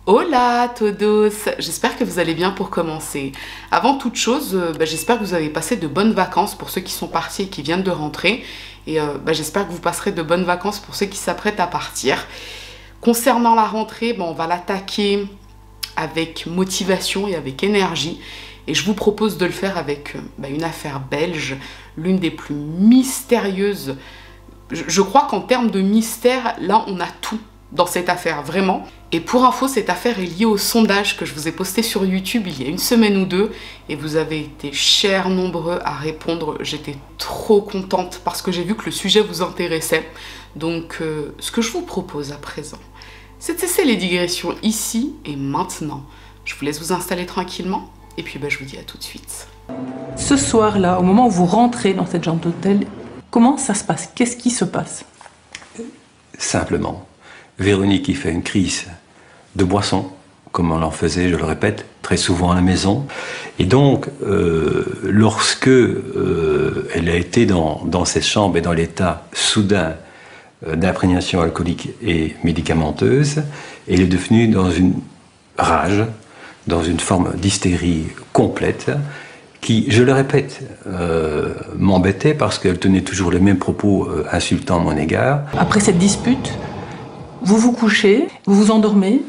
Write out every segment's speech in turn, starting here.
Hola todos, j'espère que vous allez bien pour commencer. Avant toute chose, j'espère que vous avez passé de bonnes vacances pour ceux qui sont partis et qui viennent de rentrer. Et j'espère que vous passerez de bonnes vacances pour ceux qui s'apprêtent à partir. Concernant la rentrée, on va l'attaquer avec motivation et avec énergie. Et je vous propose de le faire avec une affaire belge, l'une des plus mystérieuses. Je crois qu'en termes de mystère, là on a tout dans cette affaire, vraiment. Et pour info, cette affaire est liée au sondage que je vous ai posté sur YouTube il y a une semaine ou deux. Et vous avez été chers nombreux à répondre. J'étais trop contente parce que j'ai vu que le sujet vous intéressait. Donc, ce que je vous propose à présent, c'est de cesser les digressions ici et maintenant. Je vous laisse vous installer tranquillement. Et puis, je vous dis à tout de suite. Ce soir-là, au moment où vous rentrez dans cette chambre d'hôtel, comment ça se passe? Qu'est-ce qui se passe? Simplement, Véronique qui fait une crise de boisson, comme on l'en faisait, je le répète, très souvent à la maison. Et donc, lorsque elle a été dans cette chambre et dans l'état soudain d'imprégnation alcoolique et médicamenteuse, elle est devenue dans une rage, dans une forme d'hystérie complète, qui, je le répète, m'embêtait parce qu'elle tenait toujours les mêmes propos insultants à mon égard. Après cette dispute, vous vous couchez, vous vous endormez.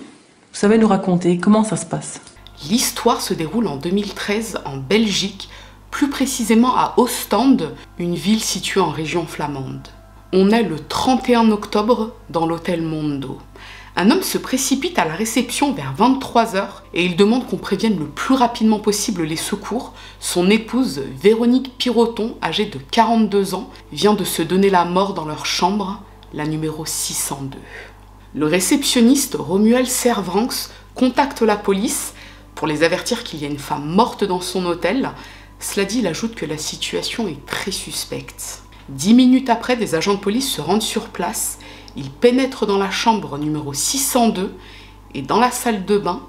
Vous savez nous raconter comment ça se passe? L'histoire se déroule en 2013 en Belgique, plus précisément à Ostende, une ville située en région flamande. On est le 31 octobre dans l'hôtel Mondo. Un homme se précipite à la réception vers 23 h et il demande qu'on prévienne le plus rapidement possible les secours. Son épouse, Véronique Piroton, âgée de 42 ans, vient de se donner la mort dans leur chambre, la numéro 602. Le réceptionniste Romuald Servranckx contacte la police pour les avertir qu'il y a une femme morte dans son hôtel. Cela dit, il ajoute que la situation est très suspecte. 10 minutes après, des agents de police se rendent sur place. Ils pénètrent dans la chambre numéro 602 et dans la salle de bain,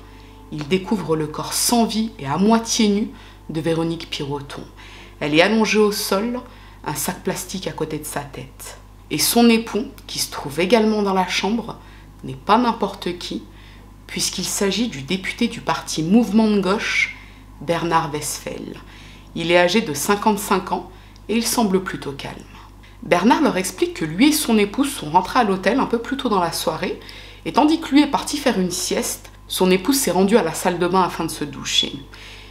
ils découvrent le corps sans vie et à moitié nu de Véronique Piroton. Elle est allongée au sol, un sac plastique à côté de sa tête. Et son époux, qui se trouve également dans la chambre, n'est pas n'importe qui, puisqu'il s'agit du député du parti Mouvement de Gauche, Bernard Westphel. Il est âgé de 55 ans et il semble plutôt calme. Bernard leur explique que lui et son épouse sont rentrés à l'hôtel un peu plus tôt dans la soirée, et tandis que lui est parti faire une sieste, son épouse s'est rendue à la salle de bain afin de se doucher.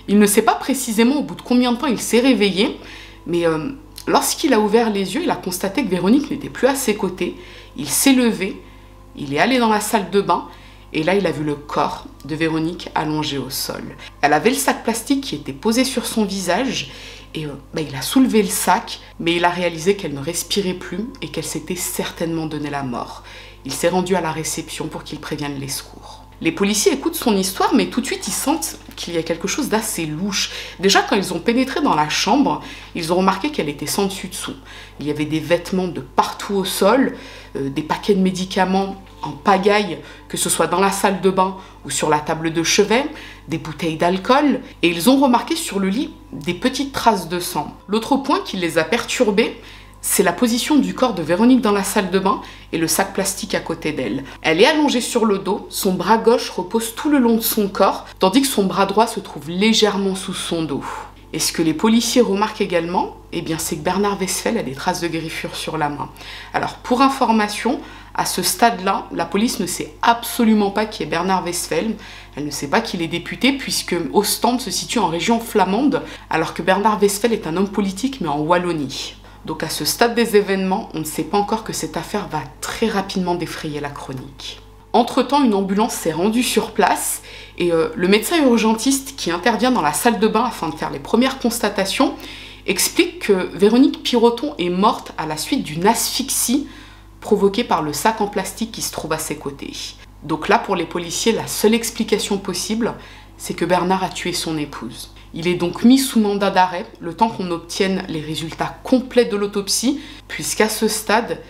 Il ne sait pas précisément au bout de combien de temps il s'est réveillé, mais lorsqu'il a ouvert les yeux, il a constaté que Véronique n'était plus à ses côtés. Il s'est levé, il est allé dans la salle de bain, et là il a vu le corps de Véronique allongé au sol. Elle avait le sac plastique qui était posé sur son visage, et il a soulevé le sac, mais il a réalisé qu'elle ne respirait plus et qu'elle s'était certainement donné la mort. Il s'est rendu à la réception pour qu'il prévienne les secours. Les policiers écoutent son histoire, mais tout de suite ils sentent qu'il y a quelque chose d'assez louche. Déjà quand ils ont pénétré dans la chambre, ils ont remarqué qu'elle était sans dessus-dessous. Il y avait des vêtements de partout au sol, des paquets de médicaments en pagaille, que ce soit dans la salle de bain ou sur la table de chevet, des bouteilles d'alcool, et ils ont remarqué sur le lit des petites traces de sang. L'autre point qui les a perturbés, c'est la position du corps de Véronique dans la salle de bain et le sac plastique à côté d'elle. Elle est allongée sur le dos, son bras gauche repose tout le long de son corps, tandis que son bras droit se trouve légèrement sous son dos. Et ce que les policiers remarquent également, c'est que Bernard Westphel a des traces de griffures sur la main. Alors pour information, à ce stade-là, la police ne sait absolument pas qui est Bernard Westphel. Elle ne sait pas qu'il est député puisque Ostende se situe en région flamande, alors que Bernard Westphel est un homme politique mais en Wallonie. Donc à ce stade des événements, on ne sait pas encore que cette affaire va très rapidement défrayer la chronique. Entre-temps, une ambulance s'est rendue sur place et le médecin urgentiste qui intervient dans la salle de bain afin de faire les premières constatations explique que Véronique Piroton est morte à la suite d'une asphyxie provoquée par le sac en plastique qui se trouve à ses côtés. Donc là, pour les policiers, la seule explication possible, c'est que Bernard a tué son épouse. Il est donc mis sous mandat d'arrêt, le temps qu'on obtienne les résultats complets de l'autopsie, puisqu'à ce stade,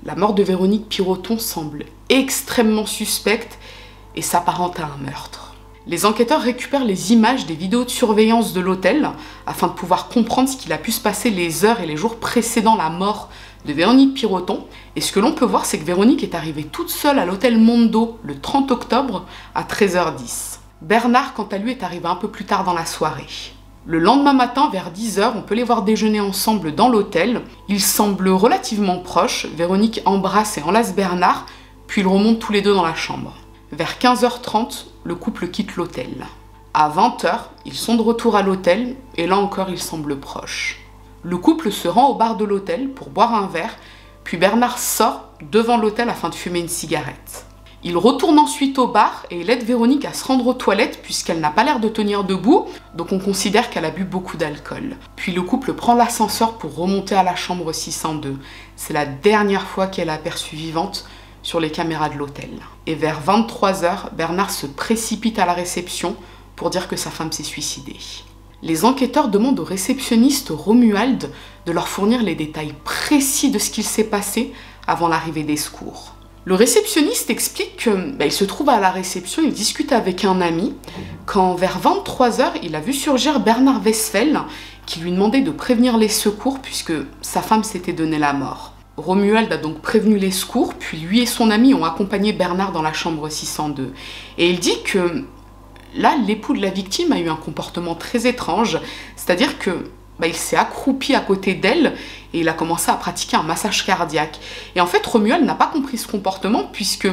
la mort de Véronique Piroton semble extrêmement suspecte et s'apparente à un meurtre. Les enquêteurs récupèrent les images des vidéos de surveillance de l'hôtel afin de pouvoir comprendre ce qu'il a pu se passer les heures et les jours précédant la mort de Véronique Piroton. Et ce que l'on peut voir, c'est que Véronique est arrivée toute seule à l'hôtel Mondo le 30 octobre à 13h10. Bernard, quant à lui, est arrivé un peu plus tard dans la soirée. Le lendemain matin, vers 10h, on peut les voir déjeuner ensemble dans l'hôtel. Ils semblent relativement proches. Véronique embrasse et enlace Bernard, puis ils remontent tous les deux dans la chambre. Vers 15h30, le couple quitte l'hôtel. À 20h, ils sont de retour à l'hôtel et là encore, ils semblent proches. Le couple se rend au bar de l'hôtel pour boire un verre, puis Bernard sort devant l'hôtel afin de fumer une cigarette. Il retourne ensuite au bar et il aide Véronique à se rendre aux toilettes puisqu'elle n'a pas l'air de tenir debout, donc on considère qu'elle a bu beaucoup d'alcool. Puis le couple prend l'ascenseur pour remonter à la chambre 602. C'est la dernière fois qu'elle est aperçue vivante sur les caméras de l'hôtel. Et vers 23h, Bernard se précipite à la réception pour dire que sa femme s'est suicidée. Les enquêteurs demandent au réceptionniste Romuald de leur fournir les détails précis de ce qu'il s'est passé avant l'arrivée des secours. Le réceptionniste explique qu'il se trouve à la réception, il discute avec un ami, quand vers 23h, il a vu surgir Bernard Westphel qui lui demandait de prévenir les secours puisque sa femme s'était donné la mort. Romuald a donc prévenu les secours, puis lui et son ami ont accompagné Bernard dans la chambre 602. Et il dit que là, l'époux de la victime a eu un comportement très étrange, c'est-à-dire que il s'est accroupi à côté d'elle et il a commencé à pratiquer un massage cardiaque. Et en fait, Romuald n'a pas compris ce comportement puisque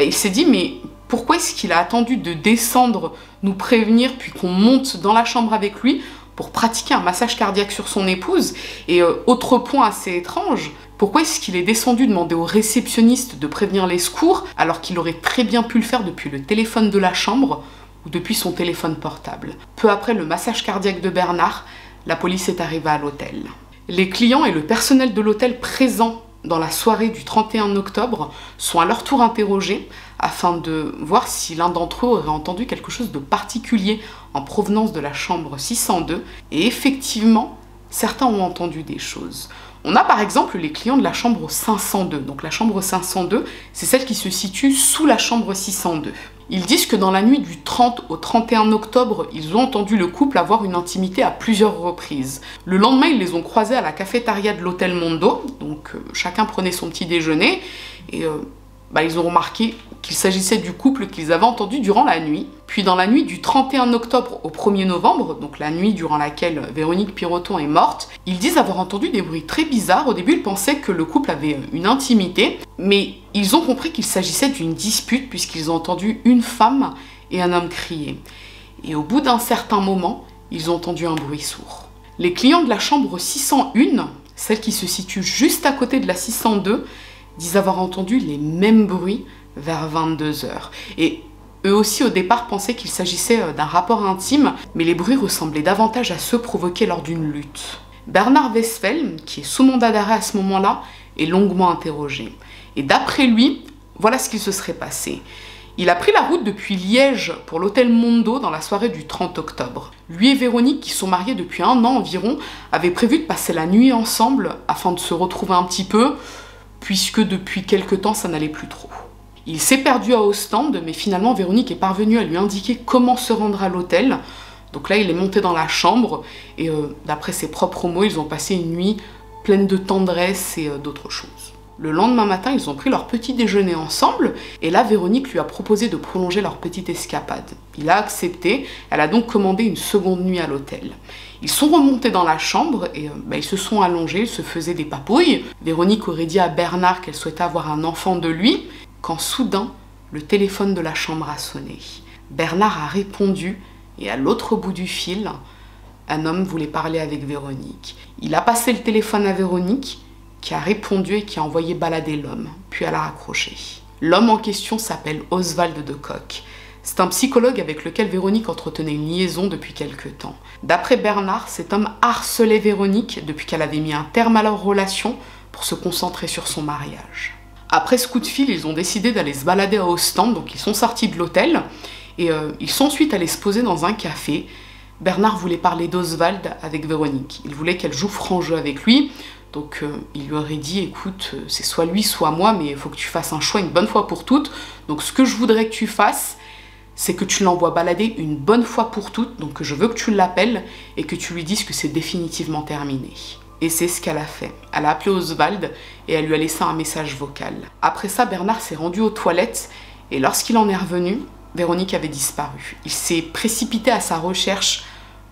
il s'est dit mais pourquoi est-ce qu'il a attendu de descendre, nous prévenir, puis qu'on monte dans la chambre avec lui pour pratiquer un massage cardiaque sur son épouse? Et autre point assez étrange, pourquoi est-ce qu'il est descendu demander au réceptionniste de prévenir les secours alors qu'il aurait très bien pu le faire depuis le téléphone de la chambre ou depuis son téléphone portable? Peu après le massage cardiaque de Bernard, la police est arrivée à l'hôtel. Les clients et le personnel de l'hôtel présents dans la soirée du 31 octobre sont à leur tour interrogés afin de voir si l'un d'entre eux aurait entendu quelque chose de particulier en provenance de la chambre 602. Et effectivement, certains ont entendu des choses. On a par exemple les clients de la chambre 502. Donc la chambre 502, c'est celle qui se situe sous la chambre 602. Ils disent que dans la nuit du 30 au 31 octobre, ils ont entendu le couple avoir une intimité à plusieurs reprises. Le lendemain, ils les ont croisés à la cafétéria de l'hôtel Mondo, donc chacun prenait son petit déjeuner, et ils ont remarqué qu'il s'agissait du couple qu'ils avaient entendu durant la nuit. Puis dans la nuit du 31 octobre au 1er novembre, donc la nuit durant laquelle Véronique Piroton est morte, ils disent avoir entendu des bruits très bizarres. Au début, ils pensaient que le couple avait une intimité, mais ils ont compris qu'il s'agissait d'une dispute puisqu'ils ont entendu une femme et un homme crier. Et au bout d'un certain moment, ils ont entendu un bruit sourd. Les clients de la chambre 601, celle qui se situe juste à côté de la 602, disent avoir entendu les mêmes bruits vers 22h. Et eux aussi, au départ, pensaient qu'il s'agissait d'un rapport intime, mais les bruits ressemblaient davantage à ceux provoqués lors d'une lutte. Bernard Westphel, qui est sous mandat d'arrêt à ce moment-là, est longuement interrogé. Et d'après lui, voilà ce qu'il se serait passé. Il a pris la route depuis Liège pour l'hôtel Mondo dans la soirée du 30 octobre. Lui et Véronique, qui sont mariés depuis 1 an environ, avaient prévu de passer la nuit ensemble afin de se retrouver un petit peu, puisque depuis quelque temps, ça n'allait plus trop. Il s'est perdu à Ostende, mais finalement, Véronique est parvenue à lui indiquer comment se rendre à l'hôtel. Donc là, il est monté dans la chambre, et d'après ses propres mots, ils ont passé une nuit pleine de tendresse et d'autres choses. Le lendemain matin, ils ont pris leur petit déjeuner ensemble, et là, Véronique lui a proposé de prolonger leur petite escapade. Il a accepté, elle a donc commandé une seconde nuit à l'hôtel. Ils sont remontés dans la chambre et ils se sont allongés, ils se faisaient des papouilles. Véronique aurait dit à Bernard qu'elle souhaitait avoir un enfant de lui, quand soudain, le téléphone de la chambre a sonné. Bernard a répondu, et à l'autre bout du fil, un homme voulait parler avec Véronique. Il a passé le téléphone à Véronique, qui a répondu et qui a envoyé balader l'homme, puis elle a raccroché. L'homme en question s'appelle Oswald de Kock. C'est un psychologue avec lequel Véronique entretenait une liaison depuis quelque temps. D'après Bernard, cet homme harcelait Véronique depuis qu'elle avait mis un terme à leur relation pour se concentrer sur son mariage. Après ce coup de fil, ils ont décidé d'aller se balader à Ostende, donc ils sont sortis de l'hôtel et ils sont ensuite allés se poser dans un café. Bernard voulait parler d'Oswald avec Véronique. Il voulait qu'elle joue franc jeu avec lui. Donc il lui aurait dit, écoute, c'est soit lui, soit moi, mais il faut que tu fasses un choix une bonne fois pour toutes. Donc ce que je voudrais que tu fasses, c'est que tu l'envoies balader une bonne fois pour toutes. Donc je veux que tu l'appelles et que tu lui dises que c'est définitivement terminé. Et c'est ce qu'elle a fait. Elle a appelé Oswald et elle lui a laissé un message vocal. Après ça, Bernard s'est rendu aux toilettes et lorsqu'il en est revenu, Véronique avait disparu. Il s'est précipité à sa recherche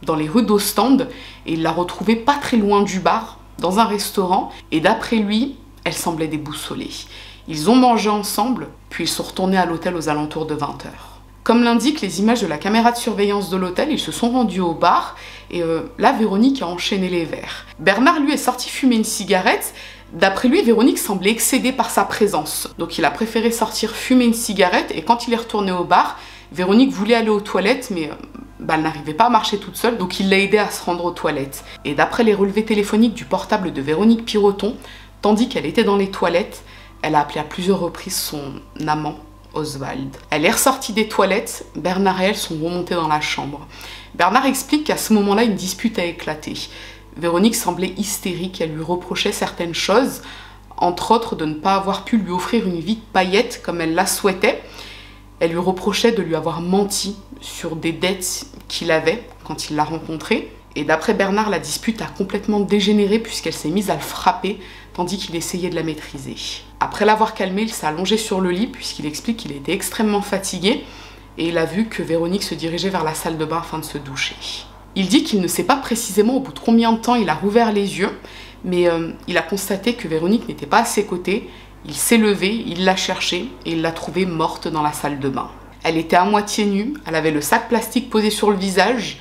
dans les rues d'Ostende et il l'a retrouvée pas très loin du bar, dans un restaurant, et d'après lui, elle semblait déboussolée. Ils ont mangé ensemble, puis ils sont retournés à l'hôtel aux alentours de 20h. Comme l'indiquent les images de la caméra de surveillance de l'hôtel, ils se sont rendus au bar et là, Véronique a enchaîné les verres. Bernard, lui, est sorti fumer une cigarette. D'après lui, Véronique semblait excédée par sa présence. Donc il a préféré sortir fumer une cigarette et quand il est retourné au bar, Véronique voulait aller aux toilettes mais elle n'arrivait pas à marcher toute seule, donc il l'a aidée à se rendre aux toilettes. Et d'après les relevés téléphoniques du portable de Véronique Piroton, tandis qu'elle était dans les toilettes, elle a appelé à plusieurs reprises son amant, Oswald. Elle est ressortie des toilettes, Bernard et elle sont remontés dans la chambre. Bernard explique qu'à ce moment-là, une dispute a éclaté. Véronique semblait hystérique, elle lui reprochait certaines choses, entre autres de ne pas avoir pu lui offrir une vie de paillettes comme elle la souhaitait. Elle lui reprochait de lui avoir menti sur des dettes qu'il avait quand il l'a rencontrée. Et d'après Bernard, la dispute a complètement dégénéré puisqu'elle s'est mise à le frapper tandis qu'il essayait de la maîtriser. Après l'avoir calmé, il s'est allongé sur le lit puisqu'il explique qu'il était extrêmement fatigué et il a vu que Véronique se dirigeait vers la salle de bain afin de se doucher. Il dit qu'il ne sait pas précisément au bout de combien de temps il a rouvert les yeux, mais il a constaté que Véronique n'était pas à ses côtés. Il s'est levé, il l'a cherchée et il l'a trouvée morte dans la salle de bain. Elle était à moitié nue, elle avait le sac plastique posé sur le visage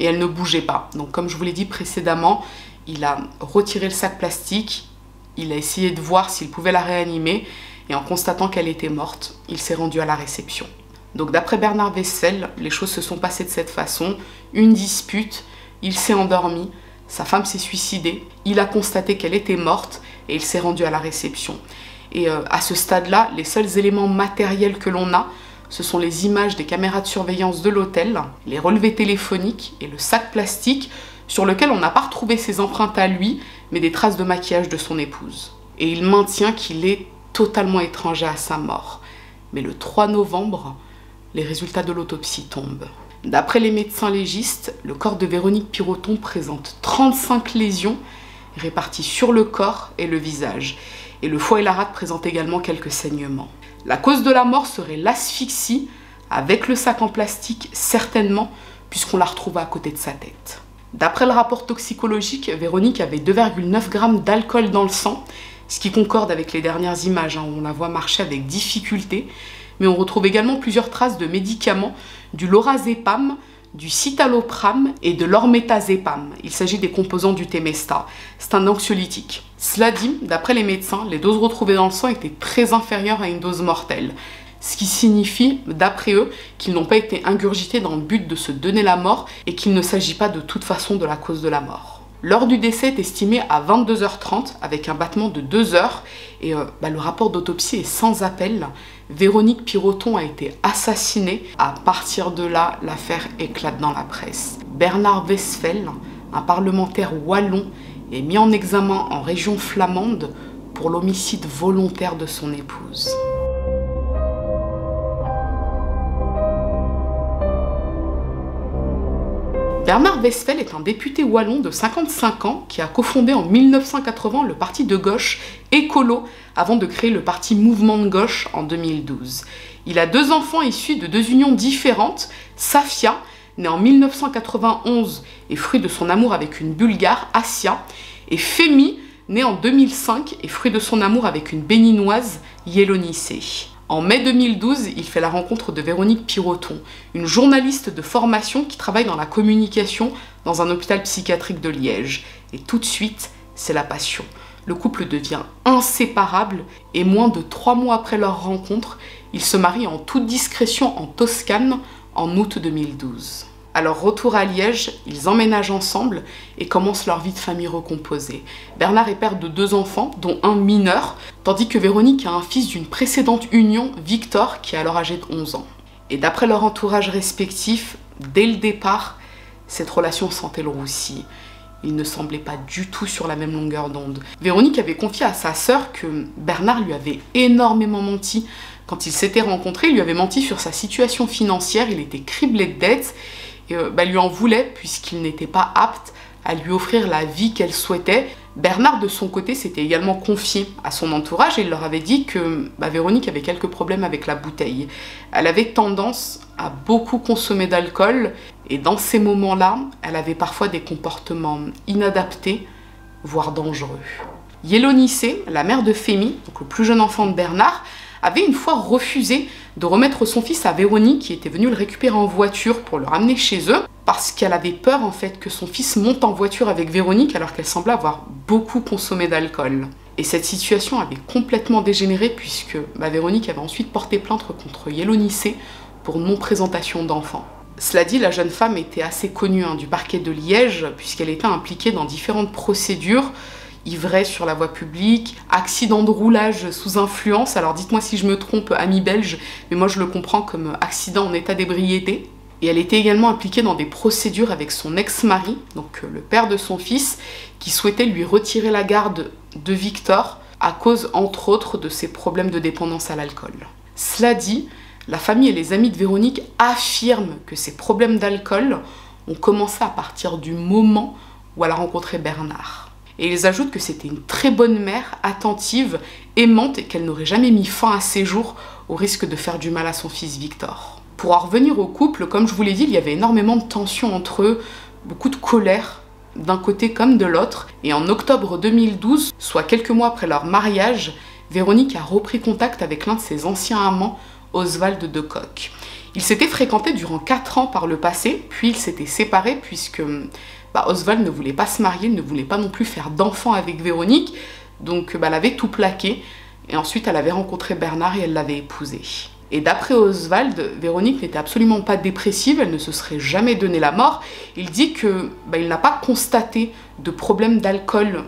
et elle ne bougeait pas. Donc comme je vous l'ai dit précédemment, il a retiré le sac plastique, il a essayé de voir s'il pouvait la réanimer et en constatant qu'elle était morte, il s'est rendu à la réception. Donc d'après Bernard Westphal, les choses se sont passées de cette façon. Une dispute, il s'est endormi, sa femme s'est suicidée, il a constaté qu'elle était morte et il s'est rendu à la réception. Et à ce stade-là, les seuls éléments matériels que l'on a, ce sont les images des caméras de surveillance de l'hôtel, les relevés téléphoniques et le sac plastique sur lequel on n'a pas retrouvé ses empreintes à lui, mais des traces de maquillage de son épouse. Et il maintient qu'il est totalement étranger à sa mort. Mais le 3 novembre, les résultats de l'autopsie tombent. D'après les médecins légistes, le corps de Véronique Piroton présente 35 lésions réparties sur le corps et le visage. Et le foie et la rate présentent également quelques saignements. La cause de la mort serait l'asphyxie, avec le sac en plastique certainement, puisqu'on la retrouve à côté de sa tête. D'après le rapport toxicologique, Véronique avait 2,9 g d'alcool dans le sang, ce qui concorde avec les dernières images, où on la voit marcher avec difficulté, mais on retrouve également plusieurs traces de médicaments, du lorazépam, du citalopram et de l'ormétazépam. Il s'agit des composants du Temesta. C'est un anxiolytique. Cela dit, d'après les médecins, les doses retrouvées dans le sang étaient très inférieures à une dose mortelle. Ce qui signifie, d'après eux, qu'ils n'ont pas été ingurgités dans le but de se donner la mort et qu'il ne s'agit pas de toute façon de la cause de la mort. L'heure du décès est estimée à 22h30 avec un battement de 2 heures et le rapport d'autopsie est sans appel. Véronique Piroton a été assassinée. À partir de là, l'affaire éclate dans la presse. Bernard Westphal, un parlementaire wallon, est mis en examen en région flamande pour l'homicide volontaire de son épouse. Bernard Westphal est un député wallon de 55 ans qui a cofondé en 1980 le parti de gauche Écolo avant de créer le parti Mouvement de gauche en 2012. Il a 2 enfants issus de 2 unions différentes, Safia, née en 1991 et fruit de son amour avec une Bulgare, Asia, et Femi, née en 2005 et fruit de son amour avec une Béninoise, Yélonicé. En mai 2012, il fait la rencontre de Véronique Piroton, une journaliste de formation qui travaille dans la communication dans un hôpital psychiatrique de Liège. Et tout de suite, c'est la passion. Le couple devient inséparable et moins de 3 mois après leur rencontre, ils se marient en toute discrétion en Toscane en août 2012. À leur retour à Liège, ils emménagent ensemble et commencent leur vie de famille recomposée. Bernard est père de 2 enfants, dont un mineur, tandis que Véronique a un fils d'une précédente union, Victor, qui est alors âgé de 11 ans. Et d'après leur entourage respectif, dès le départ, cette relation sentait le roussi. Ils ne semblaient pas du tout sur la même longueur d'onde. Véronique avait confié à sa sœur que Bernard lui avait énormément menti. Quand ils s'étaient rencontrés, il lui avait menti sur sa situation financière, il était criblé de dettes, et lui en voulait puisqu'il n'était pas apte à lui offrir la vie qu'elle souhaitait. Bernard, de son côté, s'était également confié à son entourage et il leur avait dit que Véronique avait quelques problèmes avec la bouteille. Elle avait tendance à beaucoup consommer d'alcool et dans ces moments-là, elle avait parfois des comportements inadaptés, voire dangereux. Yélonisse, la mère de Fémi, donc le plus jeune enfant de Bernard, avait une fois refusé de remettre son fils à Véronique qui était venue le récupérer en voiture pour le ramener chez eux parce qu'elle avait peur en fait que son fils monte en voiture avec Véronique alors qu'elle semblait avoir beaucoup consommé d'alcool. Et cette situation avait complètement dégénéré puisque Véronique avait ensuite porté plainte contre Yélonisse pour non-présentation d'enfant. Cela dit, la jeune femme était assez connue du parquet de Liège puisqu'elle était impliquée dans différentes procédures, ivresse sur la voie publique, accident de roulage sous influence, alors dites-moi si je me trompe, amis belges, mais moi je le comprends comme accident en état d'ébriété. Et elle était également impliquée dans des procédures avec son ex-mari, donc le père de son fils, qui souhaitait lui retirer la garde de Victor à cause, entre autres, de ses problèmes de dépendance à l'alcool. Cela dit, la famille et les amis de Véronique affirment que ces problèmes d'alcool ont commencé à partir du moment où elle a rencontré Bernard. Et ils ajoutent que c'était une très bonne mère, attentive, aimante et qu'elle n'aurait jamais mis fin à ses jours au risque de faire du mal à son fils Victor. Pour en revenir au couple, comme je vous l'ai dit, il y avait énormément de tensions entre eux, beaucoup de colère d'un côté comme de l'autre. Et en octobre 2012, soit quelques mois après leur mariage, Véronique a repris contact avec l'un de ses anciens amants, Oswald de Kock. Ils s'étaient fréquentés durant 4 ans par le passé, puis ils s'étaient séparés puisque Oswald ne voulait pas se marier, ne voulait pas non plus faire d'enfant avec Véronique, donc elle avait tout plaqué. Et ensuite, elle avait rencontré Bernard et elle l'avait épousé. Et d'après Oswald, Véronique n'était absolument pas dépressive, elle ne se serait jamais donné la mort. Il dit que il n'a pas constaté de problème d'alcool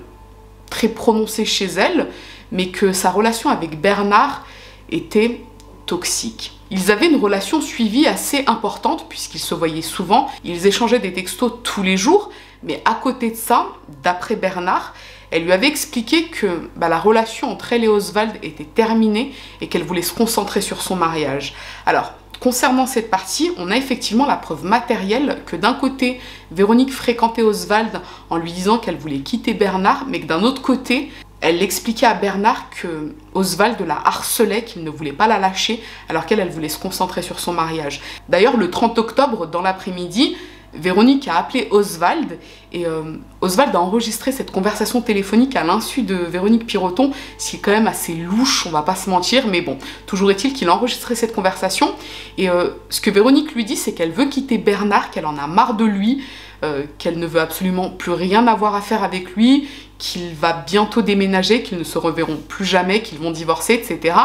très prononcé chez elle, mais que sa relation avec Bernard était toxique. Ils avaient une relation suivie assez importante puisqu'ils se voyaient souvent, ils échangeaient des textos tous les jours, mais à côté de ça, d'après Bernard, elle lui avait expliqué que la relation entre elle et Oswald était terminée et qu'elle voulait se concentrer sur son mariage. Alors, concernant cette partie, on a effectivement la preuve matérielle que d'un côté, Véronique fréquentait Oswald en lui disant qu'elle voulait quitter Bernard, mais que d'un autre côté, elle expliquait à Bernard que Oswald la harcelait, qu'il ne voulait pas la lâcher, alors qu'elle voulait se concentrer sur son mariage. D'ailleurs, le 30 octobre, dans l'après-midi, Véronique a appelé Oswald et Oswald a enregistré cette conversation téléphonique à l'insu de Véronique Piroton, ce qui est quand même assez louche, on va pas se mentir, mais bon, toujours est-il qu'il a enregistré cette conversation et ce que Véronique lui dit, c'est qu'elle veut quitter Bernard, qu'elle en a marre de lui, qu'elle ne veut absolument plus rien avoir à faire avec lui, qu'il va bientôt déménager, qu'ils ne se reverront plus jamais, qu'ils vont divorcer, etc.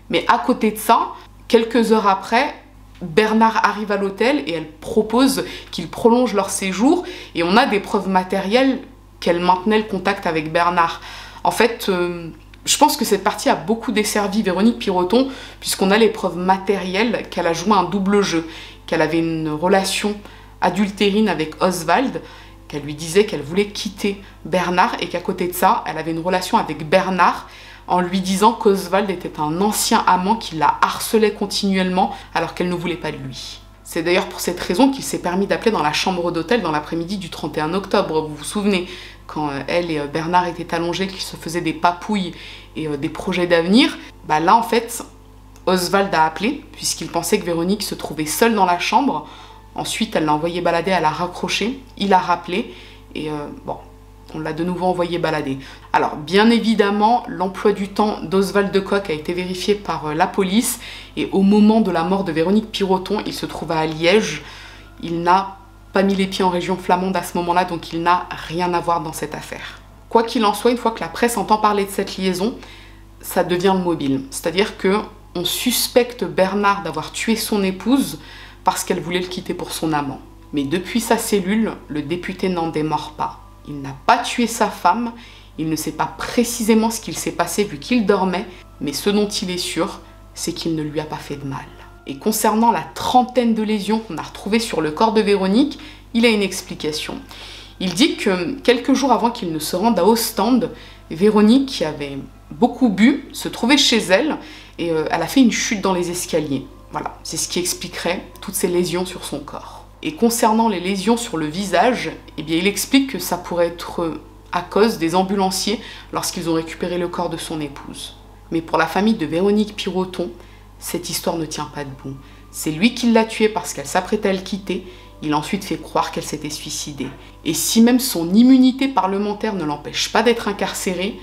Mais à côté de ça, quelques heures après, Bernard arrive à l'hôtel et elle propose qu'il prolonge leur séjour et on a des preuves matérielles qu'elle maintenait le contact avec Bernard. En fait, je pense que cette partie a beaucoup desservi Véronique Piroton puisqu'on a les preuves matérielles qu'elle a joué un double jeu, qu'elle avait une relation adultérine avec Oswald, qu'elle lui disait qu'elle voulait quitter Bernard et qu'à côté de ça, elle avait une relation avec Bernard en lui disant qu'Oswald était un ancien amant qui la harcelait continuellement alors qu'elle ne voulait pas de lui. C'est d'ailleurs pour cette raison qu'il s'est permis d'appeler dans la chambre d'hôtel dans l'après-midi du 31 octobre, vous vous souvenez, quand elle et Bernard étaient allongés, qu'ils se faisaient des papouilles et des projets d'avenir. Là en fait, Oswald a appelé puisqu'il pensait que Véronique se trouvait seule dans la chambre. Ensuite, elle l'a envoyé balader, elle a raccroché, il a rappelé et on l'a de nouveau envoyé balader. Alors, bien évidemment, l'emploi du temps d'Oswald de Kock a été vérifié par la police et au moment de la mort de Véronique Piroton, il se trouvait à Liège. Il n'a pas mis les pieds en région flamande à ce moment-là, donc il n'a rien à voir dans cette affaire. Quoi qu'il en soit, une fois que la presse entend parler de cette liaison, ça devient le mobile. C'est-à-dire qu'on suspecte Bernard d'avoir tué son épouse parce qu'elle voulait le quitter pour son amant. Mais depuis sa cellule, le député n'en démord pas. Il n'a pas tué sa femme, il ne sait pas précisément ce qu'il s'est passé vu qu'il dormait, mais ce dont il est sûr, c'est qu'il ne lui a pas fait de mal. Et concernant la trentaine de lésions qu'on a retrouvées sur le corps de Véronique, il a une explication. Il dit que quelques jours avant qu'il ne se rende à Ostende, Véronique, qui avait beaucoup bu, se trouvait chez elle et elle a fait une chute dans les escaliers. Voilà, c'est ce qui expliquerait toutes ces lésions sur son corps. Et concernant les lésions sur le visage, il explique que ça pourrait être à cause des ambulanciers lorsqu'ils ont récupéré le corps de son épouse. Mais pour la famille de Véronique Piroton, cette histoire ne tient pas debout. C'est lui qui l'a tuée parce qu'elle s'apprêtait à le quitter. Il a ensuite fait croire qu'elle s'était suicidée. Et si même son immunité parlementaire ne l'empêche pas d'être incarcérée,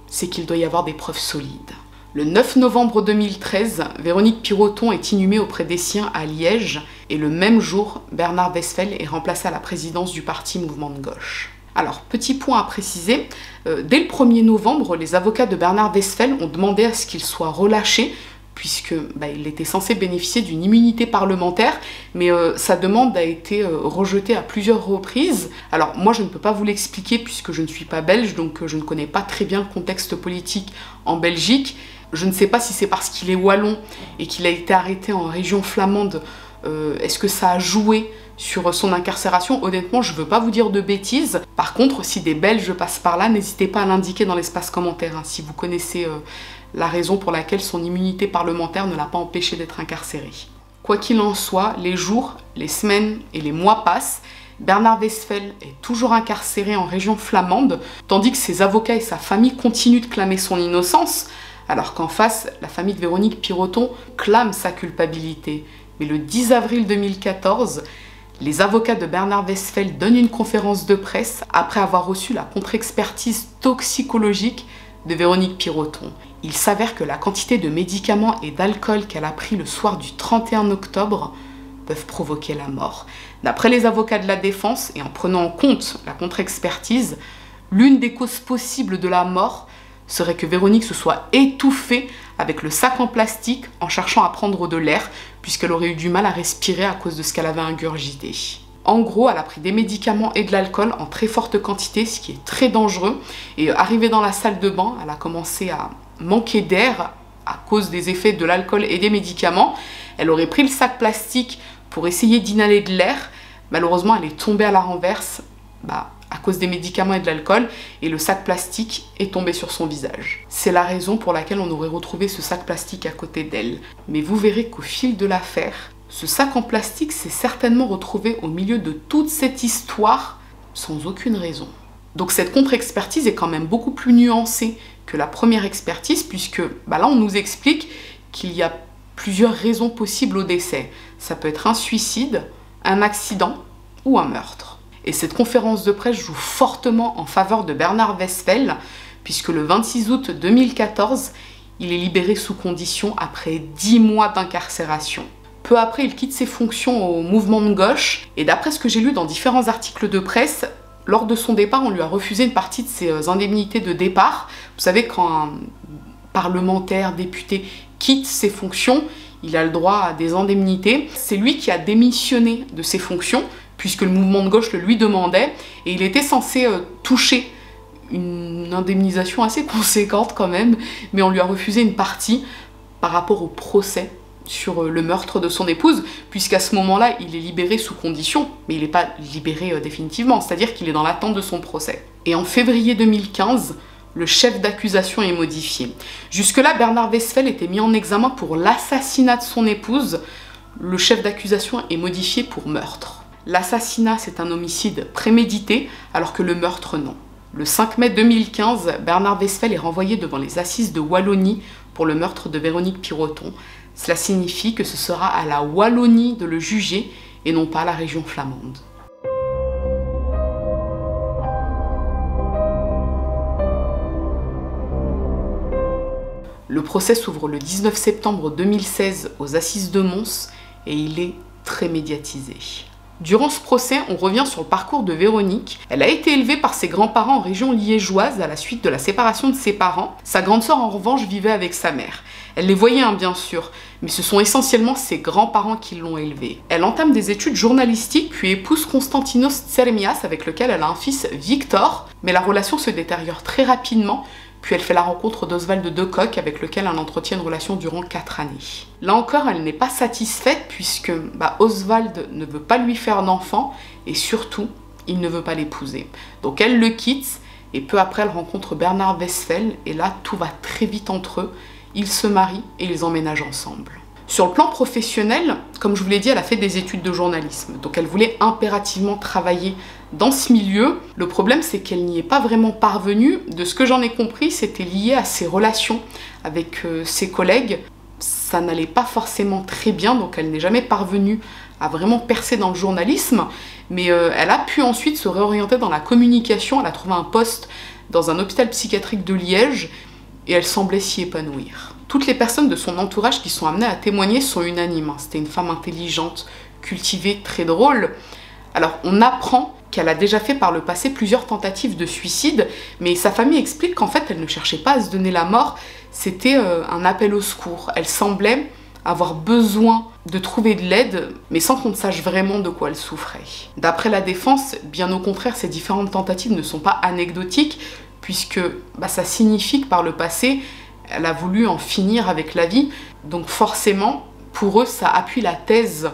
c'est qu'il doit y avoir des preuves solides. Le 9 novembre 2013, Véronique Piroton est inhumée auprès des siens à Liège et le même jour, Bernard Westphel est remplacé à la présidence du parti Mouvement de Gauche. Alors, petit point à préciser, dès le 1er novembre, les avocats de Bernard Westphel ont demandé à ce qu'il soit relâché puisque il était censé bénéficier d'une immunité parlementaire, mais sa demande a été rejetée à plusieurs reprises. Alors moi je ne peux pas vous l'expliquer puisque je ne suis pas belge, donc je ne connais pas très bien le contexte politique en Belgique. Je ne sais pas si c'est parce qu'il est wallon et qu'il a été arrêté en région flamande, est-ce que ça a joué sur son incarcération? Honnêtement, je ne veux pas vous dire de bêtises. Par contre, si des Belges passent par là, n'hésitez pas à l'indiquer dans l'espace commentaire, hein, si vous connaissez la raison pour laquelle son immunité parlementaire ne l'a pas empêché d'être incarcéré. Quoi qu'il en soit, les jours, les semaines et les mois passent. Bernard Westphel est toujours incarcéré en région flamande, tandis que ses avocats et sa famille continuent de clamer son innocence, alors qu'en face, la famille de Véronique Piroton clame sa culpabilité. Mais le 10 avril 2014, les avocats de Bernard Westphel donnent une conférence de presse après avoir reçu la contre-expertise toxicologique de Véronique Piroton. Il s'avère que la quantité de médicaments et d'alcool qu'elle a pris le soir du 31 octobre peuvent provoquer la mort. D'après les avocats de la défense, et en prenant en compte la contre-expertise, l'une des causes possibles de la mort serait que Véronique se soit étouffée avec le sac en plastique en cherchant à prendre de l'air, puisqu'elle aurait eu du mal à respirer à cause de ce qu'elle avait ingurgité. En gros, elle a pris des médicaments et de l'alcool en très forte quantité, ce qui est très dangereux. Et arrivée dans la salle de bain, elle a commencé à manquer d'air à cause des effets de l'alcool et des médicaments. Elle aurait pris le sac plastique pour essayer d'inhaler de l'air. Malheureusement, elle est tombée à la renverse à cause des médicaments et de l'alcool, et le sac plastique est tombé sur son visage. C'est la raison pour laquelle on aurait retrouvé ce sac plastique à côté d'elle. Mais vous verrez qu'au fil de l'affaire, ce sac en plastique s'est certainement retrouvé au milieu de toute cette histoire sans aucune raison. Donc cette contre-expertise est quand même beaucoup plus nuancée que la première expertise, puisque là on nous explique qu'il y a plusieurs raisons possibles au décès. Ça peut être un suicide, un accident ou un meurtre. Et cette conférence de presse joue fortement en faveur de Bernard Westphel, puisque le 26 août 2014, il est libéré sous condition après 10 mois d'incarcération. Peu après, il quitte ses fonctions au Mouvement de Gauche, et d'après ce que j'ai lu dans différents articles de presse, lors de son départ, on lui a refusé une partie de ses indemnités de départ. Vous savez, quand un parlementaire, député quitte ses fonctions, il a le droit à des indemnités. C'est lui qui a démissionné de ses fonctions, puisque le Mouvement de Gauche le lui demandait, et il était censé toucher une indemnisation assez conséquente quand même, mais on lui a refusé une partie par rapport au procès sur le meurtre de son épouse, puisqu'à ce moment-là, il est libéré sous condition, mais il n'est pas libéré définitivement, c'est-à-dire qu'il est dans l'attente de son procès. Et en février 2015, le chef d'accusation est modifié. Jusque-là, Bernard Westphel était mis en examen pour l'assassinat de son épouse. Le chef d'accusation est modifié pour meurtre. L'assassinat, c'est un homicide prémédité, alors que le meurtre, non. Le 5 mai 2015, Bernard Westphel est renvoyé devant les assises de Wallonie pour le meurtre de Véronique Piroton. Cela signifie que ce sera à la Wallonie de le juger et non pas à la région flamande. Le procès s'ouvre le 19 septembre 2016 aux assises de Mons et il est très médiatisé. Durant ce procès, on revient sur le parcours de Véronique. Elle a été élevée par ses grands-parents en région liégeoise à la suite de la séparation de ses parents. Sa grande sœur, en revanche, vivait avec sa mère. Elle les voyait, bien sûr, mais ce sont essentiellement ses grands-parents qui l'ont élevée. Elle entame des études journalistiques, puis épouse Konstantinos Tsermias, avec lequel elle a un fils, Victor, mais la relation se détériore très rapidement, puis elle fait la rencontre d'Oswald de Kock, avec lequel elle entretient une relation durant 4 années. Là encore, elle n'est pas satisfaite, puisque Oswald ne veut pas lui faire d'enfant, et surtout, il ne veut pas l'épouser. Donc elle le quitte, et peu après, elle rencontre Bernard Westphel, et là, tout va très vite entre eux. Ils se marient et ils emménagent ensemble. Sur le plan professionnel, comme je vous l'ai dit, elle a fait des études de journalisme, donc elle voulait impérativement travailler dans ce milieu. Le problème, c'est qu'elle n'y est pas vraiment parvenue. De ce que j'en ai compris, c'était lié à ses relations avec ses collègues. Ça n'allait pas forcément très bien, donc elle n'est jamais parvenue à vraiment percer dans le journalisme, mais elle a pu ensuite se réorienter dans la communication. Elle a trouvé un poste dans un hôpital psychiatrique de Liège, et elle semblait s'y épanouir. Toutes les personnes de son entourage qui sont amenées à témoigner sont unanimes. C'était une femme intelligente, cultivée, très drôle. Alors on apprend qu'elle a déjà fait par le passé plusieurs tentatives de suicide, mais sa famille explique qu'en fait elle ne cherchait pas à se donner la mort, c'était un appel au secours. Elle semblait avoir besoin de trouver de l'aide, mais sans qu'on ne sache vraiment de quoi elle souffrait. D'après la défense, bien au contraire, ces différentes tentatives ne sont pas anecdotiques, puisque ça signifie que par le passé, elle a voulu en finir avec la vie. Donc forcément, pour eux, ça appuie la thèse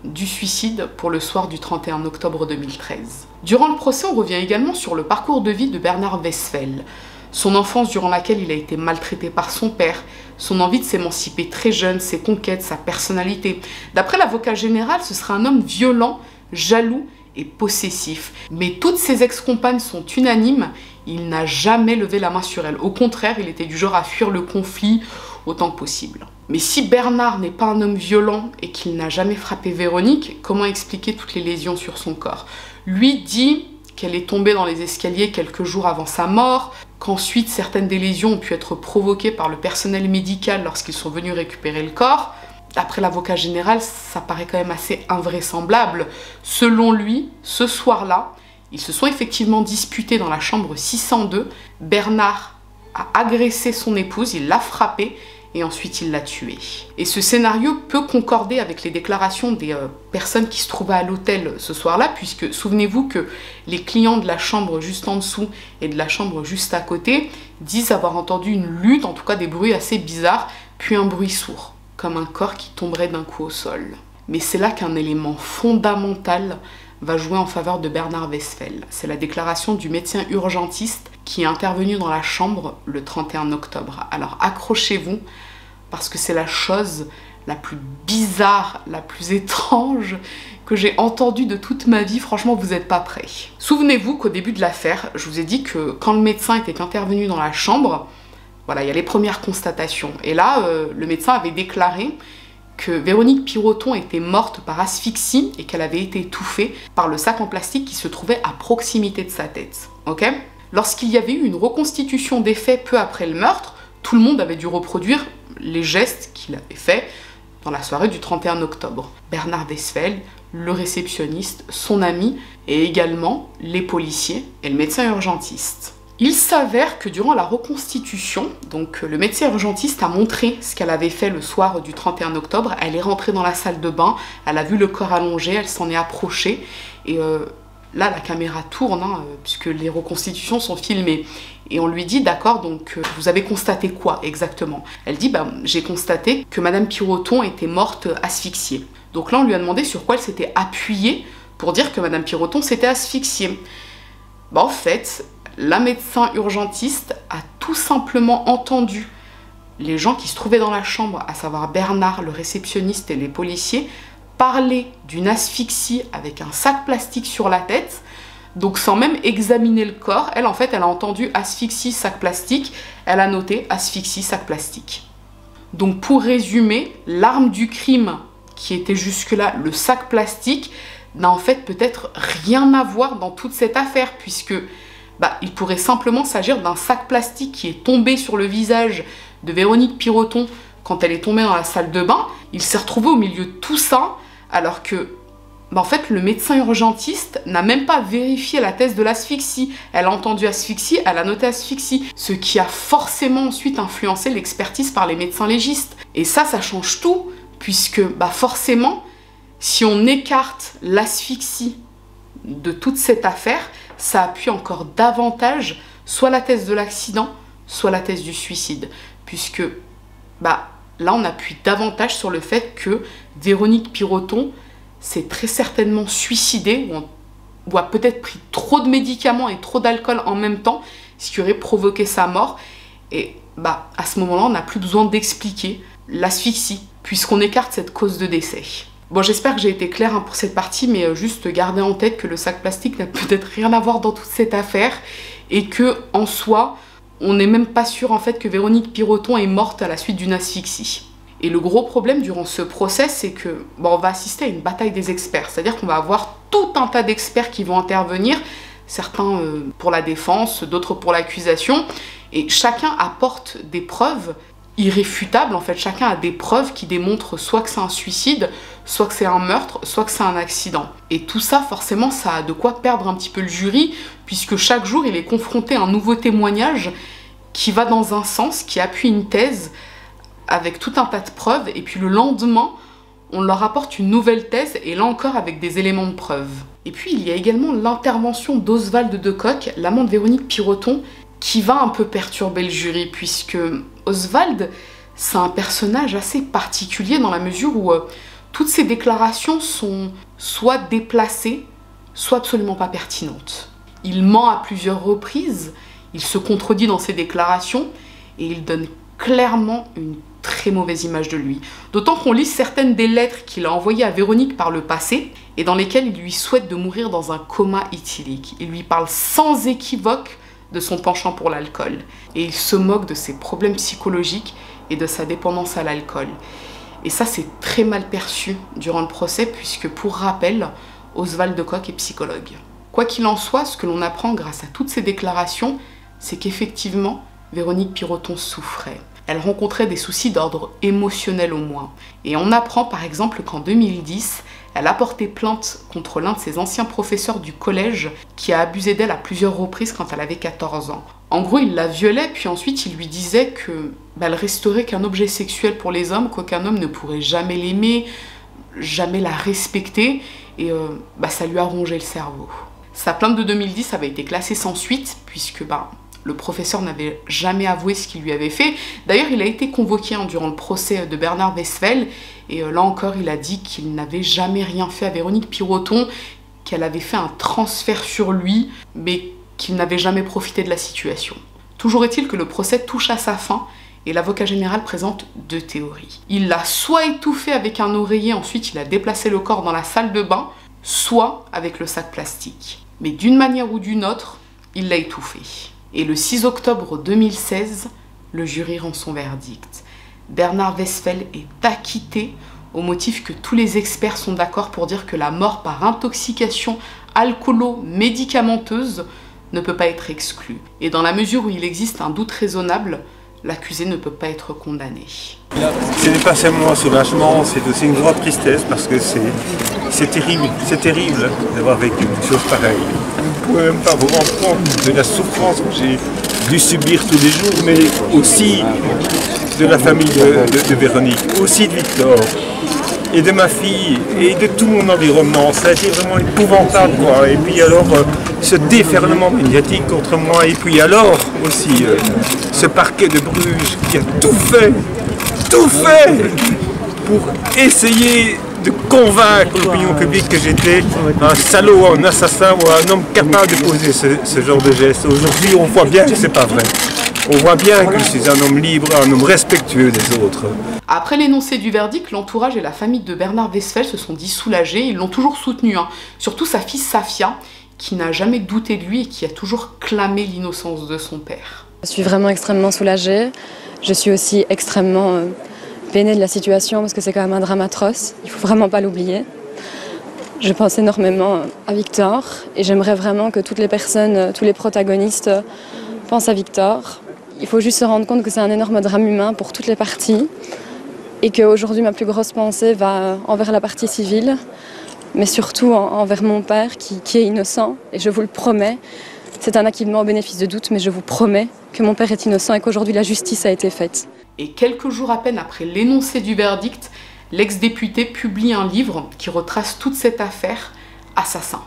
du suicide pour le soir du 31 octobre 2013. Durant le procès, on revient également sur le parcours de vie de Bernard Westphel. Son enfance durant laquelle il a été maltraité par son père, son envie de s'émanciper très jeune, ses conquêtes, sa personnalité. D'après l'avocat général, ce serait un homme violent, jaloux et possessif. Mais toutes ses ex-compagnes sont unanimes, il n'a jamais levé la main sur elle. Au contraire, il était du genre à fuir le conflit autant que possible. Mais si Bernard n'est pas un homme violent et qu'il n'a jamais frappé Véronique, comment expliquer toutes les lésions sur son corps? Lui dit qu'elle est tombée dans les escaliers quelques jours avant sa mort, qu'ensuite certaines des lésions ont pu être provoquées par le personnel médical lorsqu'ils sont venus récupérer le corps. D'après l'avocat général, ça paraît quand même assez invraisemblable. Selon lui, ce soir-là, ils se sont effectivement disputés dans la chambre 602. Bernard a agressé son épouse, il l'a frappée et ensuite il l'a tuée. Et ce scénario peut concorder avec les déclarations des personnes qui se trouvaient à l'hôtel ce soir-là, puisque souvenez-vous que les clients de la chambre juste en dessous et de la chambre juste à côté disent avoir entendu une lutte, en tout cas des bruits assez bizarres, puis un bruit sourd, comme un corps qui tomberait d'un coup au sol. Mais c'est là qu'un élément fondamental va jouer en faveur de Bernard Westphel. C'est la déclaration du médecin urgentiste qui est intervenu dans la chambre le 31 octobre. Alors accrochez-vous, parce que c'est la chose la plus bizarre, la plus étrange que j'ai entendue de toute ma vie. Franchement, vous n'êtes pas prêts. Souvenez-vous qu'au début de l'affaire, je vous ai dit que quand le médecin était intervenu dans la chambre, voilà, il y a les premières constatations. Et là, le médecin avait déclaré que Véronique Piroton était morte par asphyxie et qu'elle avait été étouffée par le sac en plastique qui se trouvait à proximité de sa tête. Ok ? Lorsqu'il y avait eu une reconstitution des faits peu après le meurtre, tout le monde avait dû reproduire les gestes qu'il avait faits dans la soirée du 31 octobre. Bernard Westphel, le réceptionniste, son ami et également les policiers et le médecin urgentiste. Il s'avère que durant la reconstitution, donc le médecin urgentiste a montré ce qu'elle avait fait le soir du 31 octobre. Elle est rentrée dans la salle de bain, elle a vu le corps allongé, elle s'en est approchée et là la caméra tourne puisque les reconstitutions sont filmées. Et on lui dit d'accord, donc vous avez constaté quoi exactement? Elle dit j'ai constaté que Madame Piroton était morte asphyxiée. Donc là on lui a demandé sur quoi elle s'était appuyée pour dire que Madame Piroton s'était asphyxiée. En fait, la médecin urgentiste a tout simplement entendu les gens qui se trouvaient dans la chambre, à savoir Bernard, le réceptionniste et les policiers, parler d'une asphyxie avec un sac plastique sur la tête. Donc sans même examiner le corps, elle en fait, elle a entendu asphyxie, sac plastique, elle a noté asphyxie, sac plastique. Donc pour résumer, l'arme du crime qui était jusque-là le sac plastique n'a en fait peut-être rien à voir dans toute cette affaire, puisque il pourrait simplement s'agir d'un sac plastique qui est tombé sur le visage de Véronique Piroton quand elle est tombée dans la salle de bain. Il s'est retrouvé au milieu de tout ça, alors que en fait, le médecin urgentiste n'a même pas vérifié la thèse de l'asphyxie. Elle a entendu asphyxie, elle a noté asphyxie, ce qui a forcément ensuite influencé l'expertise par les médecins légistes. Et ça change tout, puisque forcément, si on écarte l'asphyxie de toute cette affaire, ça appuie encore davantage soit la thèse de l'accident, soit la thèse du suicide. Puisque là, on appuie davantage sur le fait que Véronique Piroton s'est très certainement suicidée, ou a peut-être pris trop de médicaments et trop d'alcool en même temps, ce qui aurait provoqué sa mort. Et à ce moment-là, on n'a plus besoin d'expliquer l'asphyxie, puisqu'on écarte cette cause de décès. Bon, j'espère que j'ai été claire pour cette partie, mais juste gardez en tête que le sac plastique n'a peut-être rien à voir dans toute cette affaire, et que, en soi, on n'est même pas sûr en fait que Véronique Piroton est morte à la suite d'une asphyxie. Et le gros problème durant ce procès, c'est que on va assister à une bataille des experts. C'est-à-dire qu'on va avoir tout un tas d'experts qui vont intervenir, certains pour la défense, d'autres pour l'accusation, et chacun apporte des preuves irréfutables. En fait, chacun a des preuves qui démontrent soit que c'est un suicide, soit que c'est un meurtre, soit que c'est un accident. Et tout ça, forcément, ça a de quoi perdre un petit peu le jury, puisque chaque jour, il est confronté à un nouveau témoignage qui va dans un sens, qui appuie une thèse, avec tout un tas de preuves, et puis le lendemain, on leur apporte une nouvelle thèse, et là encore avec des éléments de preuve. Et puis il y a également l'intervention d'Oswald de Kock, l'amant de Véronique Piroton, qui va un peu perturber le jury, puisque Oswald, c'est un personnage assez particulier dans la mesure où toutes ses déclarations sont soit déplacées, soit absolument pas pertinentes. Il ment à plusieurs reprises, il se contredit dans ses déclarations, et il donne clairement une très mauvaise image de lui. D'autant qu'on lit certaines des lettres qu'il a envoyées à Véronique par le passé et dans lesquelles il lui souhaite de mourir dans un coma éthylique. Il lui parle sans équivoque de son penchant pour l'alcool et il se moque de ses problèmes psychologiques et de sa dépendance à l'alcool. Et ça, c'est très mal perçu durant le procès puisque, pour rappel, Oswald de Kock est psychologue. Quoi qu'il en soit, ce que l'on apprend grâce à toutes ces déclarations, c'est qu'effectivement, Véronique Piroton souffrait. Elle rencontrait des soucis d'ordre émotionnel au moins. Et on apprend par exemple qu'en 2010, elle a porté plainte contre l'un de ses anciens professeurs du collège qui a abusé d'elle à plusieurs reprises quand elle avait 14 ans. En gros, il la violait, puis ensuite il lui disait qu'elle resterait qu'un objet sexuel pour les hommes, qu'aucun homme ne pourrait jamais l'aimer, jamais la respecter, et ça lui a rongé le cerveau. Sa plainte de 2010 avait été classée sans suite, puisque le professeur n'avait jamais avoué ce qu'il lui avait fait. D'ailleurs, il a été convoqué durant le procès de Bernard Westphal, et là encore, il a dit qu'il n'avait jamais rien fait à Véronique Piroton, qu'elle avait fait un transfert sur lui, mais qu'il n'avait jamais profité de la situation. Toujours est-il que le procès touche à sa fin, et l'avocat général présente deux théories. Il l'a soit étouffé avec un oreiller, ensuite il a déplacé le corps dans la salle de bain, soit avec le sac plastique. Mais d'une manière ou d'une autre, il l'a étouffé. Et le 6 octobre 2016, le jury rend son verdict. Bernard Westphal est acquitté au motif que tous les experts sont d'accord pour dire que la mort par intoxication alcoolo-médicamenteuse ne peut pas être exclue. Et dans la mesure où il existe un doute raisonnable, l'accusé ne peut pas être condamné. Ce n'est pas seulement un soulagement, c'est aussi une grande tristesse parce que c'est terrible d'avoir vécu une chose pareille. Vous ne pouvez même pas vous rendre compte de la souffrance que j'ai dû subir tous les jours, mais aussi de la famille de Véronique, aussi de Victor, et de ma fille, et de tout mon environnement. Ça a été vraiment épouvantable, quoi. Et puis alors, ce déferlement médiatique contre moi, et puis alors aussi, ce parquet de Bruges qui a tout fait pour essayer de convaincre l'opinion publique que j'étais un salaud, un assassin ou un homme capable de poser ce genre de geste. Aujourd'hui, on voit bien que c'est pas vrai. On voit bien que je suis un homme libre, un homme respectueux des autres. Après l'énoncé du verdict, l'entourage et la famille de Bernard Westphal se sont dit soulagés. Ils l'ont toujours soutenu, surtout sa fille Safia, qui n'a jamais douté de lui et qui a toujours clamé l'innocence de son père. Je suis vraiment extrêmement soulagée. Je suis aussi extrêmement peinée de la situation parce que c'est quand même un drame atroce. Il ne faut vraiment pas l'oublier. Je pense énormément à Victor et j'aimerais vraiment que toutes les personnes, tous les protagonistes pensent à Victor. Il faut juste se rendre compte que c'est un énorme drame humain pour toutes les parties et qu'aujourd'hui ma plus grosse pensée va envers la partie civile, mais surtout envers mon père qui est innocent et je vous le promets. C'est un acquittement au bénéfice de doute, mais je vous promets que mon père est innocent et qu'aujourd'hui la justice a été faite. Et quelques jours à peine après l'énoncé du verdict, l'ex-député publie un livre qui retrace toute cette affaire, Assassin.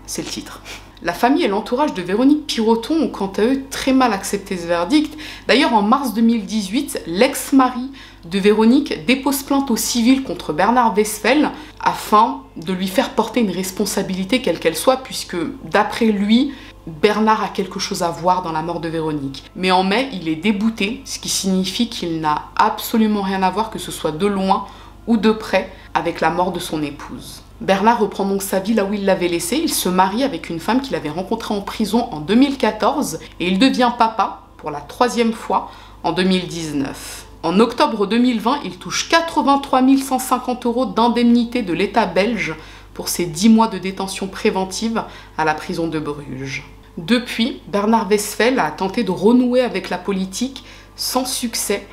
C'est le titre. La famille et l'entourage de Véronique Piroton ont quant à eux très mal accepté ce verdict. D'ailleurs, en mars 2018, l'ex-mari de Véronique dépose plainte au civil contre Bernard Westphal afin de lui faire porter une responsabilité quelle qu'elle soit, puisque d'après lui, Bernard a quelque chose à voir dans la mort de Véronique. Mais en mai, il est débouté, ce qui signifie qu'il n'a absolument rien à voir, que ce soit de loin ou de près avec la mort de son épouse. Bernard reprend donc sa vie là où il l'avait laissée, il se marie avec une femme qu'il avait rencontrée en prison en 2014 et il devient papa pour la 3e fois en 2019. En octobre 2020, il touche 83 150 € d'indemnité de l'État belge pour ses 10 mois de détention préventive à la prison de Bruges. Depuis, Bernard Westphal a tenté de renouer avec la politique sans succès.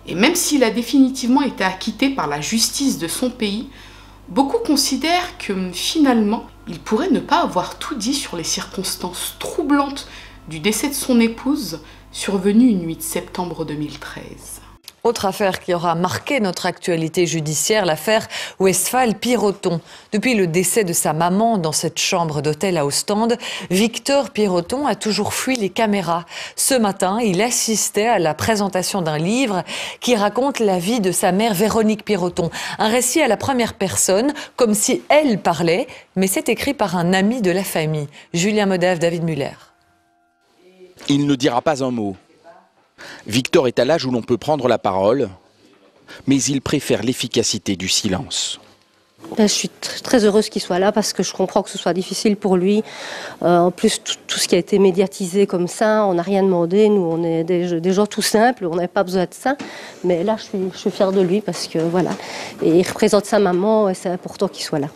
Et même s'il a définitivement été acquitté par la justice de son pays, beaucoup considèrent que finalement, il pourrait ne pas avoir tout dit sur les circonstances troublantes du décès de son épouse, survenue une nuit de septembre 2013. Autre affaire qui aura marqué notre actualité judiciaire, l'affaire Westphal-Piroton. Depuis le décès de sa maman dans cette chambre d'hôtel à Ostende, Victor Piroton a toujours fui les caméras. Ce matin, il assistait à la présentation d'un livre qui raconte la vie de sa mère Véronique Piroton. Un récit à la première personne, comme si elle parlait, mais c'est écrit par un ami de la famille. Julien Modève, David Muller. Il ne dira pas un mot. Victor est à l'âge où l'on peut prendre la parole, mais il préfère l'efficacité du silence. Je suis très heureuse qu'il soit là parce que je comprends que ce soit difficile pour lui. En plus, tout ce qui a été médiatisé comme ça, on n'a rien demandé. Nous, on est des gens tout simples, on n'avait pas besoin de ça. Mais là, je suis fière de lui parce que voilà. Et il représente sa maman et c'est important qu'il soit là.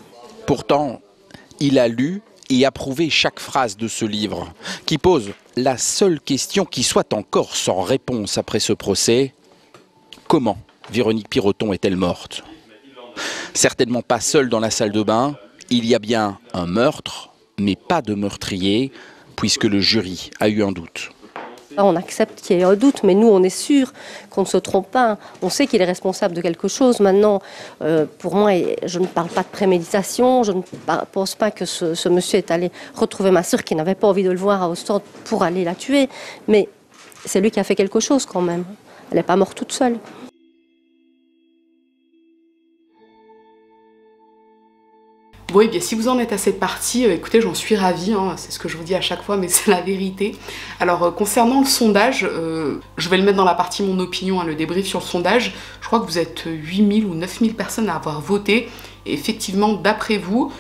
Pourtant, il a lu et approuvé chaque phrase de ce livre, qui pose la seule question qui soit encore sans réponse après ce procès. Comment Véronique Piroton est-elle morte? Certainement pas seule dans la salle de bain. Il y a bien un meurtre, mais pas de meurtrier, puisque le jury a eu un doute. On accepte qu'il y ait un doute, mais nous, on est sûr qu'on ne se trompe pas. On sait qu'il est responsable de quelque chose. Maintenant, pour moi, je ne parle pas de préméditation. Je ne pense pas que ce monsieur est allé retrouver ma sœur qui n'avait pas envie de le voir à Ostende pour aller la tuer. Mais c'est lui qui a fait quelque chose quand même. Elle n'est pas morte toute seule. Oui, bien si vous en êtes à cette partie, écoutez, j'en suis ravie, hein, c'est ce que je vous dis à chaque fois, mais c'est la vérité. Alors, concernant le sondage, je vais le mettre dans la partie mon opinion, hein, le débrief sur le sondage. Je crois que vous êtes 8000 ou 9000 personnes à avoir voté. Et effectivement, d'après vous,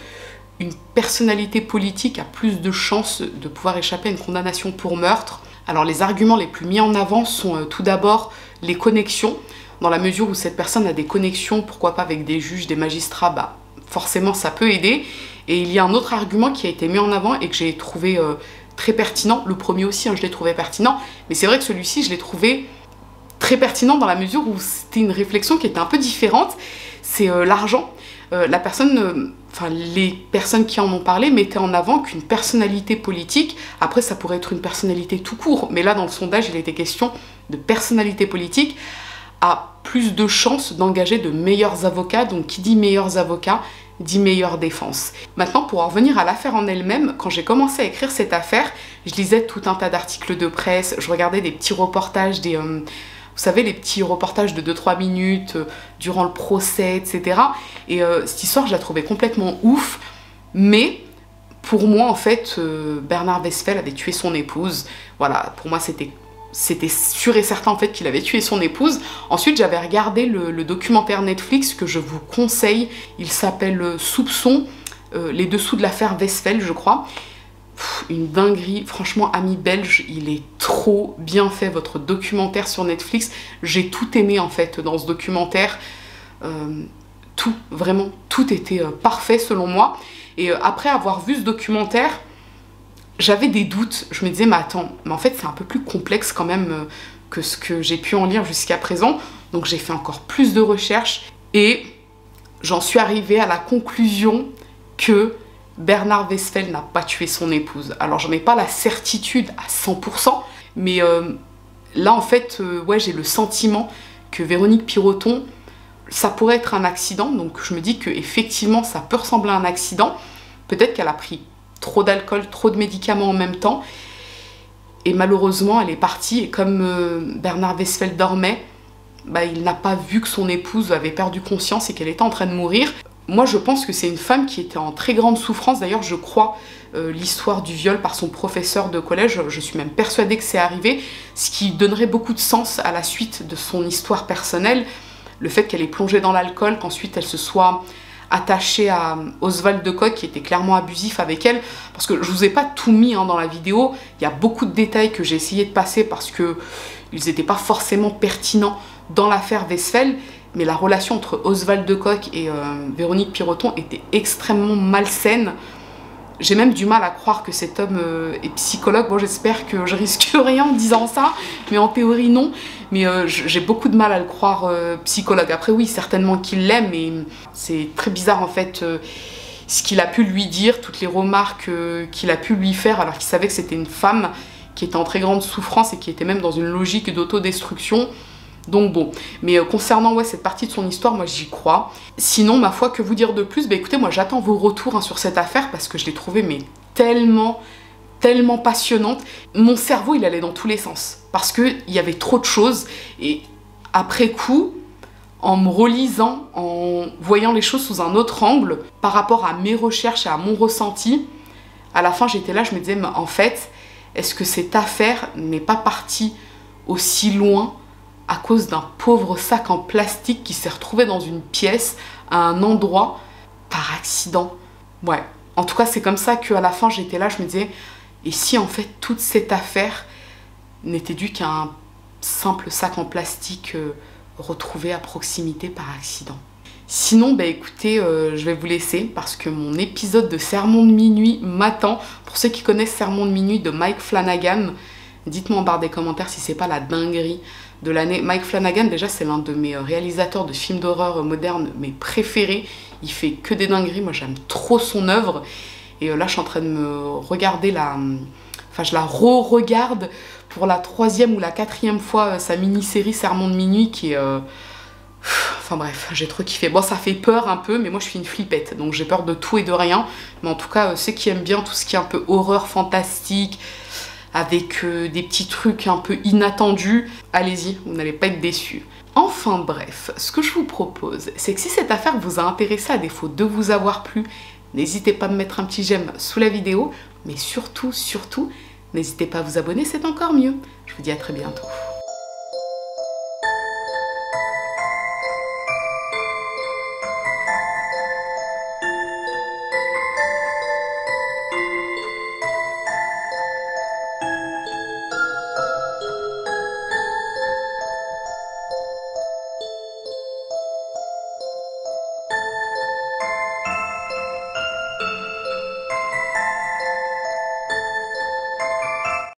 une personnalité politique a plus de chances de pouvoir échapper à une condamnation pour meurtre. Alors, les arguments les plus mis en avant sont tout d'abord les connexions, dans la mesure où cette personne a des connexions, pourquoi pas avec des juges, des magistrats, bah, forcément ça peut aider. Et il y a un autre argument qui a été mis en avant et que j'ai trouvé très pertinent. Le premier aussi, hein, je l'ai trouvé pertinent, mais c'est vrai que celui-ci, je l'ai trouvé très pertinent dans la mesure où c'était une réflexion qui était un peu différente. C'est l'argent. La personne, les personnes qui en ont parlé mettaient en avant qu'une personnalité politique, après ça pourrait être une personnalité tout court, mais là dans le sondage il était question de personnalité politique, a plus de chances d'engager de meilleurs avocats. Donc qui dit meilleurs avocats dit meilleure défense. Maintenant, pour en revenir à l'affaire en elle-même, quand j'ai commencé à écrire cette affaire, je lisais tout un tas d'articles de presse, je regardais des petits reportages, vous savez, les petits reportages de 2-3 minutes durant le procès, etc. Et cette histoire, je la trouvais complètement ouf, mais pour moi, en fait, Bernard Westphal avait tué son épouse. Voilà, pour moi, c'était sûr et certain en fait qu'il avait tué son épouse. Ensuite, j'avais regardé le documentaire Netflix que je vous conseille. Il s'appelle Soupçon, les dessous de l'affaire Westphal, je crois. Une dinguerie. Franchement, amis belges, il est trop bien fait, votre documentaire sur Netflix. J'ai tout aimé en fait dans ce documentaire. Tout, vraiment, tout était parfait selon moi. Et après avoir vu ce documentaire, j'avais des doutes, je me disais mais attends, mais en fait c'est un peu plus complexe quand même que ce que j'ai pu en lire jusqu'à présent. Donc j'ai fait encore plus de recherches et j'en suis arrivée à la conclusion que Bernard Westphal n'a pas tué son épouse. Alors j'en ai pas la certitude à 100%, mais là en fait, ouais, j'ai le sentiment que Véronique Piroton, ça pourrait être un accident. Donc je me dis que effectivement ça peut ressembler à un accident. Peut-être qu'elle a pris trop d'alcool, trop de médicaments en même temps. Et malheureusement, elle est partie. Et comme Bernard Westphal dormait, bah, il n'a pas vu que son épouse avait perdu conscience et qu'elle était en train de mourir. Moi, je pense que c'est une femme qui était en très grande souffrance. D'ailleurs, je crois l'histoire du viol par son professeur de collège. Je suis même persuadée que c'est arrivé. Ce qui donnerait beaucoup de sens à la suite de son histoire personnelle. le fait qu'elle est plongée dans l'alcool, qu'ensuite elle se soit attachée à Oswald de Kock qui était clairement abusif avec elle, parce que je vous ai pas tout mis dans la vidéo, il y a beaucoup de détails que j'ai essayé de passer parce que ils n'étaient pas forcément pertinents dans l'affaire Westphal, mais la relation entre Oswald de Kock et Véronique Piroton était extrêmement malsaine. J'ai même du mal à croire que cet homme est psychologue. Bon, j'espère que je risque rien en disant ça, mais en théorie non. Mais j'ai beaucoup de mal à le croire psychologue. Après oui, certainement qu'il l'aime, mais c'est très bizarre en fait ce qu'il a pu lui dire, toutes les remarques qu'il a pu lui faire alors qu'il savait que c'était une femme qui était en très grande souffrance et qui était même dans une logique d'autodestruction. Donc bon, mais concernant cette partie de son histoire, moi j'y crois. Sinon, ma foi, que vous dire de plus? Bah écoutez, moi j'attends vos retours sur cette affaire parce que je l'ai trouvée mais tellement passionnante. Mon cerveau il allait dans tous les sens parce qu'il y avait trop de choses et après coup, en me relisant, en voyant les choses sous un autre angle par rapport à mes recherches et à mon ressenti, à la fin j'étais là, je me disais mais en fait, est-ce que cette affaire n'est pas partie aussi loin à cause d'un pauvre sac en plastique qui s'est retrouvé dans une pièce, à un endroit, par accident? Ouais, en tout cas c'est comme ça qu'à la fin j'étais là, je me disais, et si en fait toute cette affaire n'était due qu'à un simple sac en plastique retrouvé à proximité par accident? Sinon, bah écoutez, je vais vous laisser parce que mon épisode de Sermon de minuit m'attend. Pour ceux qui connaissent Sermon de minuit de Mike Flanagan, dites-moi en barre des commentaires si c'est pas la dinguerie de l'année. Mike Flanagan, déjà, c'est l'un de mes réalisateurs de films d'horreur modernes, mes préférés. Il fait que des dingueries, moi j'aime trop son œuvre. Et là, je suis en train de me regarder Enfin, je la re-regarde pour la 3e ou la 4e fois, sa mini-série Sermon de minuit qui est... Enfin bref, j'ai trop kiffé. Bon, ça fait peur un peu, mais moi je suis une flippette, donc j'ai peur de tout et de rien. Mais en tout cas, ceux qui aiment bien tout ce qui est un peu horreur fantastique, avec des petits trucs un peu inattendus, allez-y, vous n'allez pas être déçus. Enfin bref, ce que je vous propose, c'est que si cette affaire vous a intéressé, à défaut de vous avoir plu, n'hésitez pas à me mettre un petit j'aime sous la vidéo, mais surtout, n'hésitez pas à vous abonner, c'est encore mieux. Je vous dis à très bientôt.